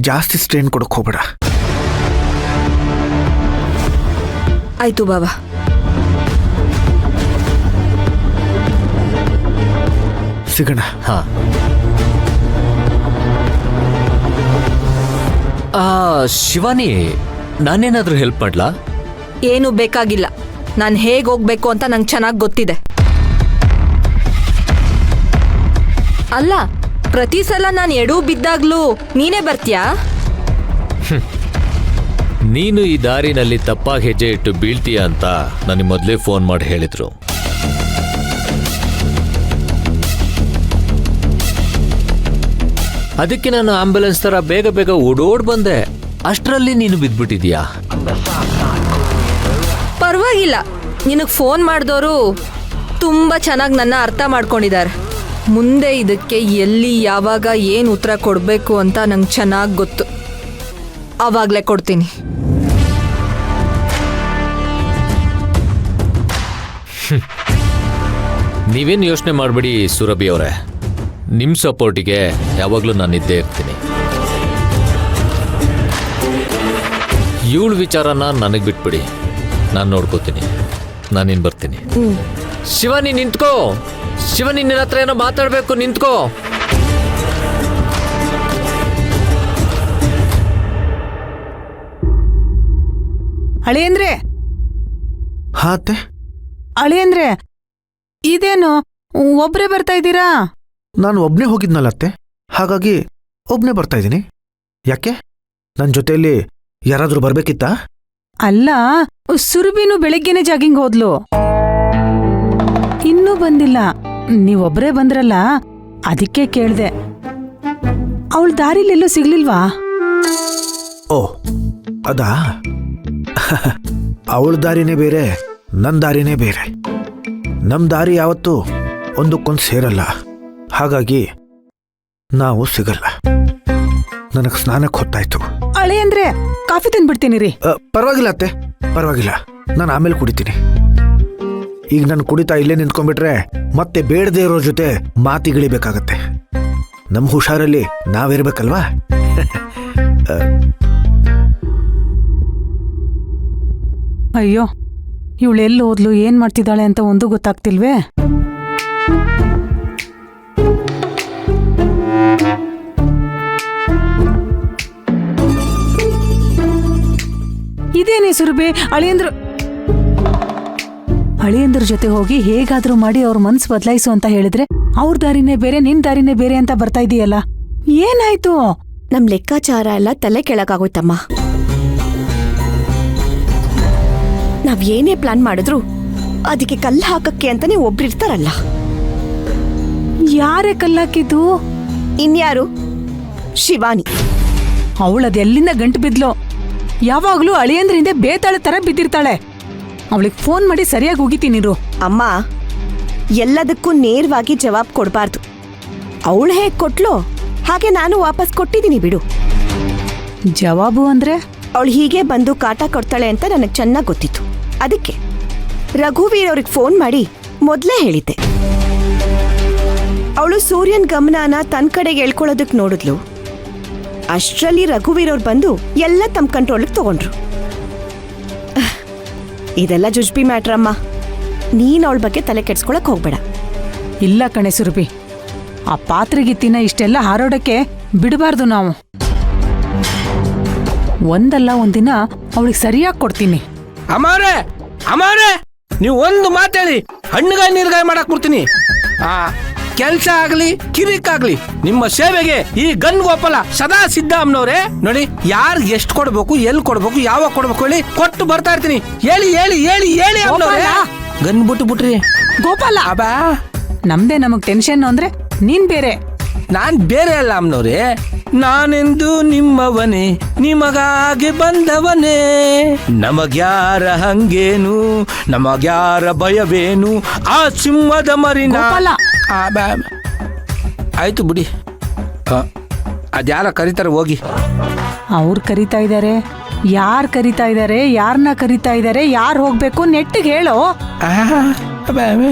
ಜಾಸ್ತಿ ಸ್ಟ್ರೇನ್ ಕೊಡಕ್ ಹೋಗ್ಬೇಡ. ಆಯ್ತು ಬಾಬಾ. ಸಿಗೋಣ. ಹಾ. ಶಿವಾನಿ, ನಾನೇನಾದ್ರೂ ಹೆಲ್ಪ್ ಮಾಡ್ಲಾ? ಏನು ಬೇಕಾಗಿಲ್ಲ. ನಾನು ಹೇಗೆ ಹೋಗ್ಬೇಕು ಅಂತ ನಂಗೆ ಚೆನ್ನಾಗಿ ಗೊತ್ತಿದೆ. ಅಲ್ಲ, ಪ್ರತಿ ಸಲ ನಾನು ಎಡವು ಬಿದ್ದಾಗ್ಲೂ ನೀನೇ ಬರ್ತೀಯಾ? ನೀನು ಈ ದಾರಿನಲ್ಲಿ ತಪ್ಪಾಗಿ ಹೆಜ್ಜೆ ಇಟ್ಟು ಬೀಳ್ತೀಯ ಅಂತ ನನಗೆ ಮೊದಲೇ ಫೋನ್ ಮಾಡಿ ಹೇಳಿದ್ರು. ಅದಕ್ಕೆ ನಾನು ಆಂಬ್ಯುಲೆನ್ಸ್ ತರ ಬೇಗ ಬೇಗ ಓಡೋಡ್ ಬಂದೆ. ಅಷ್ಟರಲ್ಲಿ ನೀನು ಬಿದ್ಬಿಟ್ಟಿದ್ಯಾ. ಪರವಾಗಿಲ್ಲ, ನಿನಗೆ ಫೋನ್ ಮಾಡಿದವರು ತುಂಬ ಚೆನ್ನಾಗಿ ನನ್ನ ಅರ್ಥ ಮಾಡ್ಕೊಂಡಿದ್ದಾರೆ. ಮುಂದೆ ಇದಕ್ಕೆ ಎಲ್ಲಿ ಯಾವಾಗ ಏನು ಉತ್ತರ ಕೊಡಬೇಕು ಅಂತ ನಂಗೆ ಚೆನ್ನಾಗಿ ಗೊತ್ತು. ಆವಾಗಲೇ ಕೊಡ್ತೀನಿ. ನೀವೇನು ಯೋಚನೆ ಮಾಡಬೇಡಿ ಸುರಭಿ ಅವರೇ, ನಿಮ್ಮ ಸಪೋರ್ಟಿಗೆ ಯಾವಾಗಲೂ ನಾನು ಇದ್ದೇ ಇರ್ತೀನಿ. ಇವಳ ವಿಚಾರನ ನನಗೆ ಬಿಟ್ಬಿಡಿ, ನಾನು ನೋಡ್ಕೋತೀನಿ. ನಾನಿನ್ ಬರ್ತೀನಿ. ಶಿವಾನಿ ನಿಂತ್ಕೋ. ಶಿವಾನಿ, ನಿನ್ನ ಹತ್ರ ಏನೋ ಮಾತಾಡಬೇಕು, ನಿಂತ್ಕೋ. ಅಳಿಯಂದ್ರೆ. ಹಾ ಅತ್ತೆ. ಅಳಿಯಂದ್ರೆ, ಇದೇನು ಒಬ್ರೇ ಬರ್ತಾ ಇದ್ದೀರಾ? ನಾನು ಒಬ್ನೇ ಹೋಗಿದ್ನಲ್ಲ ಅತ್ತೆ, ಹಾಗಾಗಿ ಒಬ್ನೇ ಬರ್ತಾ ಇದ್ದೀನಿ. ಯಾಕೆ, ನನ್ನ ಜೊತೆಯಲ್ಲಿ ಯಾರಾದ್ರೂ ಬರ್ಬೇಕಿತ್ತಾ? ಅಲ್ಲ, ಸುರಭಿನು ಬೆಳಿಗ್ಗೆನೆ ಜಾಗಿಂಗ್ ಹೋದ್ಲು, ಇನ್ನೂ ಬಂದಿಲ್ಲ. ನೀವೊಬ್ರೇ ಬಂದ್ರಲ್ಲ, ಅದಕ್ಕೆ ಕೇಳ್ದೆ. ಅವಳ ದಾರಿಲೆಲ್ಲೂ ಸಿಗ್ಲಿಲ್ವಾ? ಓ ಅದಾ, ಅವಳ ದಾರಿನೇ ಬೇರೆ, ನನ್ನ ದಾರಿನೇ ಬೇರೆ. ನಮ್ಮ ದಾರಿ ಯಾವತ್ತೂ ಒಂದಕ್ಕೊಂದು ಸೇರಲ್ಲ, ಹಾಗಾಗಿ ನಾವು ಸಿಗಲ್ಲ. ನನಗೆ ಸ್ನಾನಕ್ಕೆ ಹೊತ್ತಾಯ್ತು. ಅಳಿಯಂದ್ರೆ, ಕಾಫಿ ತಿನ್ಬಿಡ್ತೀನಿ ರೀ. ಪರವಾಗಿಲ್ಲ ಅತ್ತೆ, ಪರವಾಗಿಲ್ಲ, ನಾನು ಆಮೇಲೆ ಕುಡಿತೀನಿ. ಈಗ ನಾನು ಕುಡಿತಾ ಇಲ್ಲೇ ನಿಂತ್ಕೊಂಡ್ಬಿಟ್ರೆ ಮತ್ತೆ ಬೇಡದೇ ಇರೋ ಜೊತೆ ಮಾತಿಗಿಳಿಬೇಕಾಗತ್ತೆ. ನಮ್ಮ ಹುಷಾರಲ್ಲಿ ನಾವಿರ್ಬೇಕಲ್ವಾ? ಅಯ್ಯೋ, ಇವಳೆಲ್ಲಿ ಹೋದ್ಲು, ಏನ್ ಮಾಡ್ತಿದ್ದಾಳೆ ಅಂತ ಒಂದು ಗೊತ್ತಾಗ್ತಿಲ್ವೇ? ಇದೇನೇ ಸುರಭಿ, ಅಳಿಯಂದ್ರ ಜೊತೆ ಹೋಗಿ ಹೇಗಾದ್ರೂ ಮಾಡಿ ಅವ್ರ ಮನ್ಸು ಬದಲಾಯಿಸು ಅಂತ ಹೇಳಿದ್ರೆ ಅವ್ರ ದಾರಿನೇ ಬೇರೆ, ನಿನ್ ದಾರಿನೇ ಬೇರೆ ಅಂತ ಬರ್ತಾ ಇದೀಯಲ್ಲ, ಏನಾಯ್ತು? ನಮ್ ಲೆಕ್ಕಾಚಾರ ಎಲ್ಲ ತಲೆ ಕೆಳಗಾಗೋಯ್ತಮ್ಮ. ನಾವ್ ಏನೇ ಪ್ಲಾನ್ ಮಾಡಿದ್ರು ಅದಕ್ಕೆ ಕಲ್ಲು ಹಾಕಕ್ಕೆ ಅಂತಾನೆ ಒಬ್ರಿರ್ತಾರಲ್ಲ. ಯಾರೇ ಕಲ್ಲಾಕಿದ್ದು? ಇನ್ಯಾರು? ಶಿವಾನಿ. ಅವಳದೆಲ್ಲಿಂದ ಗಂಟು ಬಿದ್ಲು. ಯಾವಾಗ್ಲೂ ಅಳಿಯಂದ್ರ ಹಿಂದೆ ಬೇತಾಳೆ ತರ ಬಿದ್ದಿರ್ತಾಳೆ. ಅವಳಿಗೆ ಫೋನ್ ಮಾಡಿ ಸರಿಯಾಗಿ ಹೋಗಿತೀನಿರು. ಅಮ್ಮ, ಎಲ್ಲದಕ್ಕೂ ನೇರವಾಗಿ ಜವಾಬ್ ಕೊಡಬಾರ್ದು. ಅವಳು ಹೇಗ್ ಕೊಟ್ಲೋ ಹಾಗೆ ನಾನು ವಾಪಸ್ ಕೊಟ್ಟಿದ್ದೀನಿ ಬಿಡು. ಜವಾಬು ಅಂದ್ರೆ? ಅವಳು ಹೀಗೆ ಬಂದು ಕಾಟ ಕೊಡ್ತಾಳೆ ಅಂತ ನನಗೆ ಚೆನ್ನಾಗಿ ಗೊತ್ತಿತ್ತು. ಅದಕ್ಕೆ ರಘುವೀರ್ ಅವ್ರಿಗೆ ಫೋನ್ ಮಾಡಿ ಮೊದಲೇ ಹೇಳಿದ್ದೆ. ಅವಳು ಸೂರ್ಯನ್ ಗಮನನ ತನ್ನ ಕಡೆಗೆ ಎಳ್ಕೊಳ್ಳೋದಕ್ಕೆ ನೋಡಿದ್ಲು. ಅಷ್ಟರಲ್ಲಿ ರಘುವೀರ್ ಅವ್ರು ಬಂದು ಎಲ್ಲ ತಮ್ಮ ಕಂಟ್ರೋಲಿಗೆ ತಗೊಂಡ್ರು. ಇದೆಲ್ಲ ಜುಜ್ಬಿ ಮ್ಯಾಟ್ರಮ್ಮ. ನೀನ್ ಅವಳ ಬಗ್ಗೆ ತಲೆ ಕೆಡ್ಸ್ಕೊಳಕ್ ಹೋಗ್ಬೇಡ. ಇಲ್ಲ ಕಣೆ ಸುರಭಿ, ಆ ಪಾತ್ರೆಗಿತ್ತಿನ ಇಷ್ಟೆಲ್ಲ ಹಾರೋಡಕ್ಕೆ ಬಿಡಬಾರ್ದು ನಾವು. ಒಂದಲ್ಲ ಒಂದಿನ ಅವಳಿಗೆ ಸರಿಯಾಗಿ ಕೊಡ್ತೀನಿ. ಅಮಾರೇ, ನೀವು ಒಂದು ಮಾತೇಳಿ ಹಣ್ಣುಗಾಯಿ ನೀರ್ಗಾಯಿ ಮಾಡಕ್ ಬಿಡ್ತೀನಿ. ಕೆಲ್ಸ ಆಗ್ಲಿ ಕಿರಿಕಾಗ್ಲಿ ನಿಮ್ಮ ಸೇವೆಗೆ ಈ ಗನ್ ಗೋಪಾಲ ಸದಾ ಸಿದ್ಧ. ಅಮ್ಮನವ್ರೆ ನೋಡಿ, ಯಾರ್ ಎಷ್ಟು ಕೊಡ್ಬೇಕು, ಎಲ್ಲಿ ಕೊಡ್ಬೇಕು, ಯಾವಾಗ ಕೊಡ್ಬೇಕು ಹೇಳಿ ಕೊಟ್ಟು ಬರ್ತಾ ಇರ್ತೀನಿ. ಹೇಳಿ ಹೇಳಿ ಹೇಳಿ ಹೇಳಿ ಅಮ್ಮನವ್ರೆ. ಗನ್ ಬಿಟ್ರಿ ಗೋಪಾಲ. ಅಬಾ, ನಮ್ದೇ ನಮಗ್ ಟೆನ್ಷನ್ ಅಂದ್ರೆ ನೀನ್ ಬೇರೆ. ನಾನ್ ಬೇರೆ ಅಲ್ಲ ಅಮ್ಮನವ್ರೆ, ನಾನೆಂದು ನಿಮ್ಮವನೇ, ನಿಮಗಾಗಿ ಬಂದವನೇ. ನಮಗ್ಯಾರ ಹಂಗೇನು, ನಮಗ್ಯಾರ ಭಯವೇನು, ಆ ಸಿಂಹದ ಮರಿನ. ಆಯ್ತು ಬಿಡಿ, ಅದ್ಯಾರ ಕರೀತಾರೆ ಹೋಗಿ. ಅವ್ರು ಕರೀತಾ ಇದಾರೆ, ಯಾರ್ ಕರೀತಾ ಇದಾರೆ, ಯಾರನ್ನ ಕರೀತಾ ಇದಾರೆ, ಯಾರು ಹೋಗ್ಬೇಕು ನೆಟ್ಟಿಗೆ ಹೇಳೋ.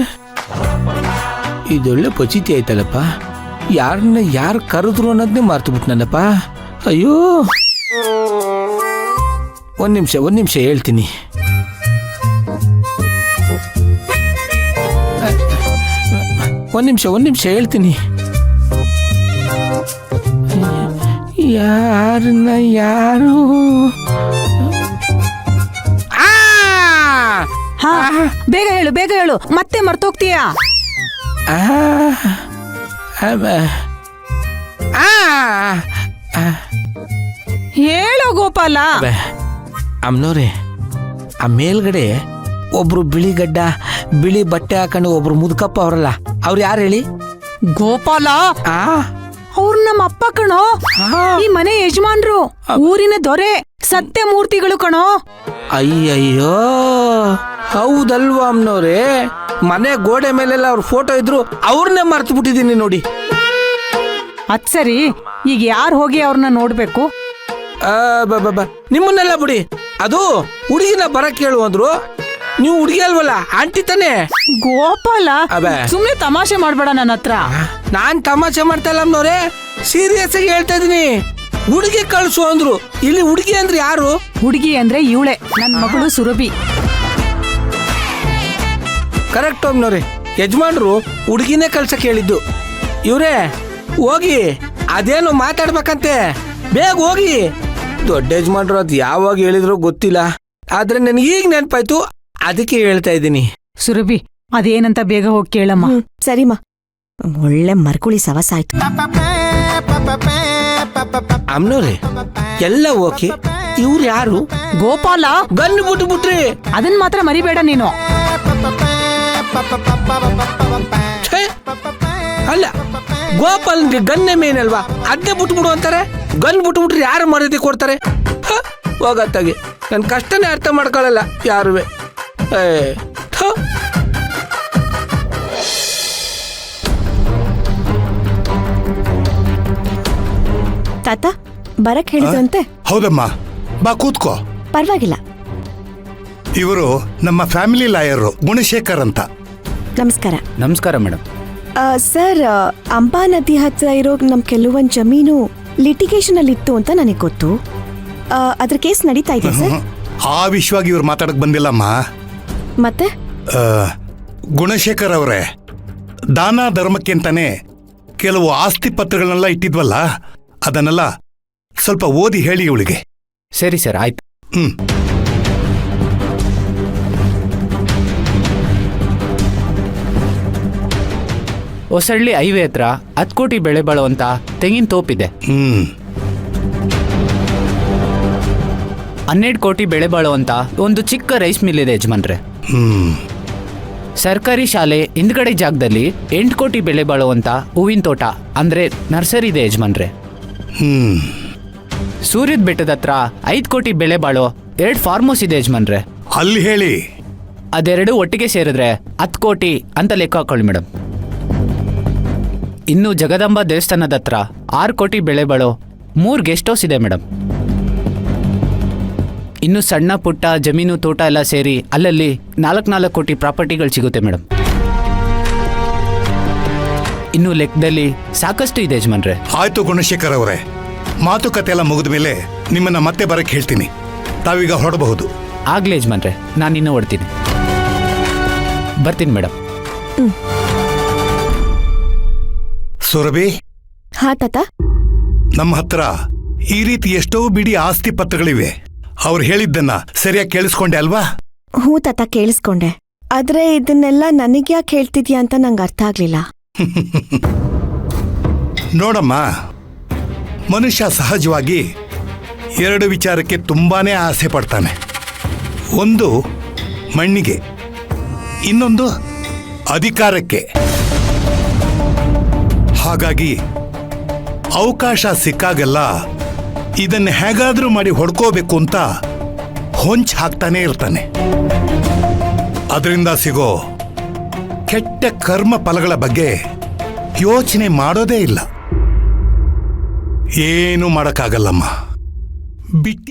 ಇದೊಳ್ಳೆ ಪಚಿತಿ ಆಯ್ತಲ್ಲಪ್ಪ. ಯಾರನ್ನ ಯಾರು ಕರೆದ್ರು ಅನ್ನೋದನ್ನೇ ಮಾರ್ತು ಬಿಟ್ನಲ್ಲಪ್ಪ. ಅಯ್ಯೋ ಒಂದು ನಿಮಿಷ ಹೇಳ್ತೀನಿ. ಒಂದು ನಿಮಿಷ ಹೇಳ್ತೀನಿ. ಯಾರನ್ನ ಯಾರು ಹಾ ಬೇಗ ಹೇಳು ಮತ್ತೆ ಮರ್ತೋಗ್ತೀಯಾ? ಹೇಳೋ ಗೋಪಾಲ. ಅಮ್ನೋರೆ, ಆ ಮೇಲ್ಗಡೆ ಒಬ್ರು ಬಿಳಿ ಗಡ್ಡ ಬಿಳಿ ಬಟ್ಟೆ ಹಾಕೊಂಡು ಒಬ್ರು ಮುದುಕಪ್ಪ ಅವರಲ್ಲ, ಅವ್ರು ಯಾರು ಹೇಳಿ? ಗೋಪಾಲ, ಅವ್ರು ನಮ್ಮ ಅಪ್ಪ ಕಣೋ, ಈ ಮನೆ ಯಜಮಾನ್ರು, ಊರಿನ ದೊರೆ, ಸತ್ಯ ಮೂರ್ತಿಗಳು ಕಣೋ. ಅಯ್ಯಯ್ಯೋ, ಹೌದಲ್ವಾ ಅಮ್ನವ್ರೆ? ಮನೆ ಗೋಡೆ ಮೇಲೆಲ್ಲ ಅವ್ರ ಫೋಟೋ ಇದ್ರು, ಅವ್ರನ್ನೇ ಮರ್ತು ಬಿಟ್ಟಿದ್ದೀನಿ ನೋಡಿ. ಅದ್ ಸರಿ, ಈಗ ಯಾರು ಹೋಗಿ ಅವ್ರನ್ನ ನೋಡ್ಬೇಕು? ನಿಮ್ಮನ್ನೆಲ್ಲ ಬಿಡಿ, ಅದು ಹುಡುಗಿನ ಬರಕ್ ಹೇಳು ಅಂದ್ರು. ನೀವು ಹುಡುಗಿ ಅಲ್ವಲ್ಲ, ಆಂಟಿ ತಾನೆ? ಗೋಪಾಲ, ಸುಮ್ನೆ ತಮಾಷೆ ಮಾಡ್ಬೇಡ ನನ್ನ ಹತ್ರ. ನಾನ್ ತಮಾಷೆ ಮಾಡ್ತಾ ಇಲ್ಲ ಅಮ್ನವ್ರೆ, ಸೀರಿಯಸ್ ಆಗಿ ಹೇಳ್ತಾ ಇದೀನಿ. ಹುಡುಗಿ ಕಳ್ಸು ಅಂದ್ರು. ಇಲ್ಲಿ ಹುಡುಗಿ ಅಂದ್ರೆ ಯಾರು? ಹುಡುಗಿ ಅಂದ್ರೆ ಇವಳೆ, ನನ್ನ ಮಗಳು ಸುರಭಿ. ಕರೆಕ್ಟ್ ಅಮ್ನವ್ರೆ, ಯಜಮಾನ್ರು ಹುಡುಗಿನೇ ಕಳ್ಸಕ್ ಹೇಳಿದ್ದು. ಇವ್ರೇ ಹೋಗಿ ಅದೇನು ಮಾತಾಡ್ಬೇಕಂತೆ, ಬೇಗ ಹೋಗಿ. ದೊಡ್ಡ ಯಜಮಾನ್ರು ಅದು ಯಾವಾಗ ಹೇಳಿದ್ರು ಗೊತ್ತಿಲ್ಲ, ಆದ್ರೆ ನನಗೆ ಈಗ ನೆನಪಾಯ್ತು, ಅದಕ್ಕೆ ಹೇಳ್ತಾ ಇದ್ದೀನಿ. ಸುರಭಿ, ಅದೇನಂತ ಬೇಗ ಹೋಗಿ ಕೇಳಮ್ಮ. ಸರಿಮಾ, ಒಳ್ಳೆ ಮರ್ಕುಳಿ ಸವಸ ಆಯ್ತು. ಅಮ್ನವ್ರೆ ಎಲ್ಲ ಓಕೆ, ಇವ್ರು ಯಾರು? ಗೋಪಾಲ, ಗನ್ ಬಿಟ್ಬಿಟ್ರಿ. ಅದನ್ ಮಾತ್ರ ಮರಿಬೇಡ ನೀನು. ಛೇ, ಅಲ್ಲ, ಗೋಪಾಲ್ಗೆ ಗನ್ನೇ ಮೇನ್ ಅಲ್ವಾ, ಅದ್ನೇ ಬಿಟ್ಬಿಡು ಅಂತಾರೆ. ಗನ್ ಬಿಟ್ಬಿಟ್ರೆ ಯಾರು ಮರ್ಯಾದೆ ಕೊಡ್ತಾರೆ? ಹೋಗತ್ತಾಗೆ ನನ್ನ ಕಷ್ಟನೇ ಅರ್ಥ ಮಾಡ್ಕೊಳ್ಳಲ್ಲ ಯಾರುವೆ. ತಾತ ಬರಕ್ ಹೇಳಿದ್ರಂತೆ? ಹೌದಮ್ಮ, ಬಾ ಕೂತ್ಕೋ. ಪರವಾಗಿಲ್ಲ. ಇವರು ನಮ್ಮ ಫ್ಯಾಮಿಲಿ ಲಾಯರು ಗುಣಶೇಖರ್ ಅಂತ. ನಮಸ್ಕಾರ. ನಮಸ್ಕಾರ ಮೇಡಮ್. ಸರ್, ಅಂಬಾ ನದಿ ಹತ್ರ ಇರೋ ನಮ್ ಕೆಲವೊಂದು ಜಮೀನು ಲಿಟಿಗೇಷನ್ ಅಲ್ಲಿ ಇತ್ತು ಅಂತ ನನಗೆ ಗೊತ್ತು. ಅದ್ರ ಕೇಸ್ ನಡೀತಾ ಇದೆ ಸರ್. ಆ ವಿಷಯವಾಗಿ ಇವ್ರು ಮಾತಾಡಕ್ ಬಂದಿಲ್ಲಮ್ಮ. ಮತ್ತೆ ಗುಣಶೇಖರ್ ಅವರೇ, ದಾನ ಧರ್ಮಕ್ಕೆ ಅಂತಾನೆ ಕೆಲವು ಆಸ್ತಿ ಪತ್ರಗಳನ್ನೆಲ್ಲ ಇಟ್ಟಿದ್ವಲ್ಲ, ಅದನ್ನೆಲ್ಲ ಸ್ವಲ್ಪ ಓದಿ ಹೇಳಿ ಇವಳಿಗೆ. ಸರಿ ಸರ್, ಆಯ್ತು. ಹೊಸಳ್ಳಿ ಹೈವೇ ಹತ್ರ 10 ಕೋಟಿ ಬೆಳೆ ಬಾಳುವಂತ ತೆಂಗಿನ ತೋಪಿದೆ. 12 ಕೋಟಿ ಬೆಳೆ ಬಾಳುವಂತ ಒಂದು ಚಿಕ್ಕ ರೈಸ್ ಮಿಲ್ ಇದೆ ಯಜಮಾನ್ರೆ. ಸರ್ಕಾರಿ ಶಾಲೆ ಹಿಂದ್ಗಡೆ ಜಾಗದಲ್ಲಿ 8 ಕೋಟಿ ಬೆಳೆ ಬಾಳುವಂತ ಹೂವಿನ ತೋಟ ಅಂದ್ರೆ ನರ್ಸರಿ ಇದೆ ಯಜಮಾನ್ರೆ. ಸೂರ್ಯದ ಬೆಟ್ಟದ ಹತ್ರ 5 ಕೋಟಿ ಬೆಳೆ ಬಾಳೋ 2 ಫಾರ್ಮ್ ಹೌಸ್ ಇದೆ ಯಜಮಾನ್ರೆ. ಅಲ್ಲಿ ಹೇಳಿ. ಅದೆರಡು ಒಟ್ಟಿಗೆ ಸೇರಿದ್ರೆ 10 ಕೋಟಿ ಅಂತ ಲೆಕ್ಕ ಹಾಕೊಳ್ಳಿ ಮೇಡಮ್. ಇನ್ನು ಜಗದಂಬ ದೇವಸ್ಥಾನದ ಹತ್ರ 6 ಕೋಟಿ ಬೆಳೆ ಬಾಳೋ 3 ಗೆಸ್ಟ್ ಹೌಸ್ ಇದೆ ಮೇಡಮ್. ಇನ್ನು ಸಣ್ಣ ಪುಟ್ಟ ಜಮೀನು ತೋಟ ಎಲ್ಲ ಸೇರಿ ಅಲ್ಲಲ್ಲಿ 4 ಕೋಟಿ ಪ್ರಾಪರ್ಟಿಗಳು ಸಿಗುತ್ತೆ ಮೇಡಮ್. ಇನ್ನು ಲೆಕ್ಕದಲ್ಲಿ ಸಾಕಷ್ಟು ಇದೆ ಯಜಮಾನ್ರೆ. ಆಯ್ತು ಗುಣಶೇಖರ್ ಅವರೇ, ಮಾತುಕತೆ ಎಲ್ಲ ಮುಗಿದ ಮೇಲೆ ನಿಮ್ಮನ್ನ ಮತ್ತೆ ಬರಕ್ ಹೇಳ್ತೀನಿ. ತಾವೀಗ ಹೊರಡಬಹುದು. ಆಗ್ಲೇ ಯಜಮಾನ್ರೆ, ನಾನು ಇನ್ನೂ ಹೊಡ್ತೀನಿ. ಬರ್ತೀನಿ ಮೇಡಮ್. ಸುರಭಿ. ಹಾ ತಾತ. ನಮ್ಮ ಹತ್ರ ಈ ರೀತಿ ಎಷ್ಟೋ ಬಿಡಿ ಆಸ್ತಿ ಪತ್ರಗಳಿವೆ. ಅವ್ರು ಹೇಳಿದ್ದನ್ನ ಸರಿಯಾಗಿ ಕೇಳಿಸ್ಕೊಂಡೆ ಅಲ್ವಾ? ಹ್ಞೂ ತಾತ, ಕೇಳಿಸ್ಕೊಂಡೆ. ಆದ್ರೆ ಇದನ್ನೆಲ್ಲ ನನಗ್ಯಾಕೆ ಹೇಳ್ತಿದ್ಯಾ ಅಂತ ನಂಗೆ ಅರ್ಥ ಆಗ್ಲಿಲ್ಲ. ನೋಡಮ್ಮ, ಮನುಷ್ಯ ಸಹಜವಾಗಿ 2 ವಿಚಾರಕ್ಕೆ ತುಂಬಾನೇ ಆಸೆ ಪಡ್ತಾನೆ. ಒಂದು ಮಣ್ಣಿಗೆ, ಇನ್ನೊಂದು ಅಧಿಕಾರಕ್ಕೆ. ಹಾಗಾಗಿ ಅವಕಾಶ ಸಿಕ್ಕಾಗೆಲ್ಲ ಇದನ್ನ ಹೇಗಾದ್ರೂ ಮಾಡಿ ಹೊಡ್ಕೋಬೇಕು ಅಂತ ಹೊಂಚ್ ಹಾಕ್ತಾನೆ ಇರ್ತಾನೆ. ಅದರಿಂದ ಸಿಗೋ ಕೆಟ್ಟ ಕರ್ಮ ಫಲಗಳ ಬಗ್ಗೆ ಯೋಚನೆ ಮಾಡೋದೇ ಇಲ್ಲ. ಏನೂ ಮಾಡಕ್ಕಾಗಲ್ಲಮ್ಮ. ಬಿಟ್ಟ